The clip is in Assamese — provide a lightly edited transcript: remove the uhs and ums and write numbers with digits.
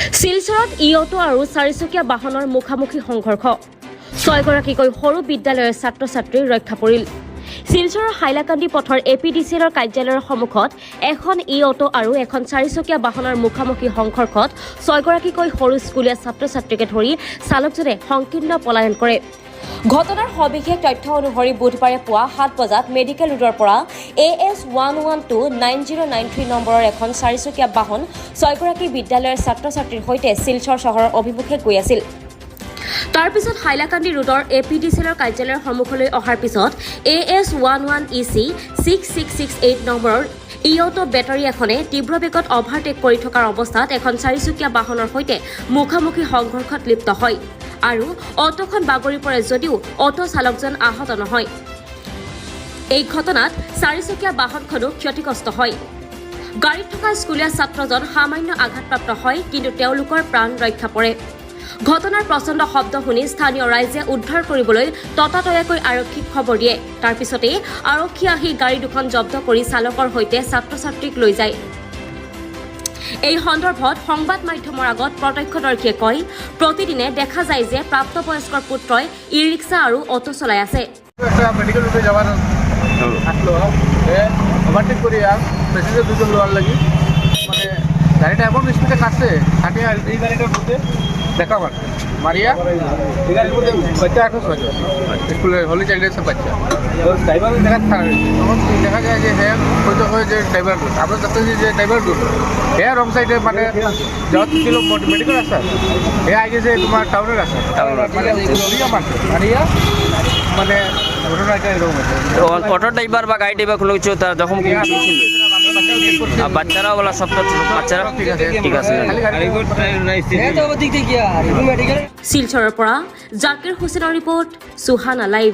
শিলচৰত ই-অটো আৰু চাৰিচকীয়া বাহনৰ মুখামুখি সংঘৰ্ষ 6গৰাকীকৈ সৰু বিদ্যালয়ৰ ছাত্ৰ-ছাত্ৰীৰ ৰক্ষা পৰিল। শিলচৰৰ হাইলাকান্দি পথৰ APDCLৰ কাৰ্যালয়ৰ সন্মুখত এখন ই-অটো আৰু এখন চাৰিচকীয়া বাহনৰ মুখামুখি সংঘৰ্ষত 6গৰাকীকৈ সৰু স্কুলীয়া ছাত্ৰ-ছাত্ৰীকে ধৰি চালকজনে সংকীৰ্ণ পলায়ন কৰে। ঘটনাৰ সবিশেষ তথ্য অনুসৰি বুধবাৰে পুৱা 7 বজাত মেডিকেল ৰোডৰ পৰা AS1129093 নম্বৰৰ এখন চাৰিচকীয়া বাহন 6গৰাকী বিদ্যালয়ৰ ছাত্ৰ-ছাত্ৰীৰ সৈতে শিলচৰ চহৰৰ অভিমুখে গৈ আছিল। তাৰ পিছত হাইলাকান্দি ৰোডৰ APDCLৰ কাৰ্যালয়ৰ সন্মুখলৈ অহাৰ পিছত AS11EC 6668 নম্বৰৰ ই-অটো বেটাৰী এখনে তীব্ৰ বেগত অভাৰটেক কৰি থকাৰ অৱস্থাত এখন চাৰিচকীয়া বাহনৰ সৈতে মুখামুখি সংঘৰ্ষত লিপ্ত হয় আৰু অটোখন বাগৰি পৰে যদিও অটো চালকজন আহত নহয়। এই ঘটনাত চাৰিচকীয়া বাহনখনো ক্ষতিগ্ৰস্ত হয়। গাড়ীত থকা স্কুলীয়া ছাত্ৰজন সামান্য আঘাতপ্ৰাপ্ত হয়, কিন্তু তেওঁলোকৰ প্ৰাণ ৰক্ষা পৰে। ঘটনাৰ প্ৰচণ্ড শব্দ শুনি স্থানীয় ৰাইজে উদ্ধাৰ কৰিবলৈ ততাতৈয়াকৈ আৰক্ষীক খবৰ দিয়ে। তাৰ পিছতেই আৰক্ষী আহি গাড়ী দুখন জব্দ কৰি চালকৰ সৈতে ছাত্ৰ-ছাত্ৰীক লৈ যায়। এই সন্দৰ্ভত সংবাদ মাধ্যমৰ আগত প্ৰত্যক্ষদৰ্শীয়ে কয়, প্ৰতিদিনে দেখা যায় যে প্ৰাপ্তবয়স্কৰ পুত্ৰই ই-ৰিক্সা আৰু অটো চলাই আছে। মেডিকেল রুটে যাওয়ার আসলো ওভারটেক করিয়া পেসেঞ্জার দুজন লোয়ার লাগি মানে গাড়িটা এমন স্পিডে কাটছে কাটিয়ে এই গাড়িটার মধ্যে দেখা মারিয়া এই গাড়ির মধ্যে বাচ্চা এখন স্কুলের হোলি চাইল্ডের বাচ্চা ড্রাইভার দেখা তখন দেখা যায় যে হ্যাঁ হয়তো হয় যে ড্রাইভার আমরা দেখতেছি যে ড্রাইভার হ্যাঁ রং সাইডে মানে যত ছিল মেডিকেল আসা হ্যাঁ আগে যে তোমার টাউনের আসা মানে লরিয়া মারিয়া মানে ঘটনাটা এরকম হয়েছে। অটো ড্রাইভার বা গাড়ি ড্রাইভার কোনো কিছু তার যখন বাচ্চারাও বলা সব বাচ্চারা ঠিক আছে। শিলচৰৰ পৰা জাকিৰ হুছেইনৰ ৰিপৰ্ট, সুহানা লাইভ।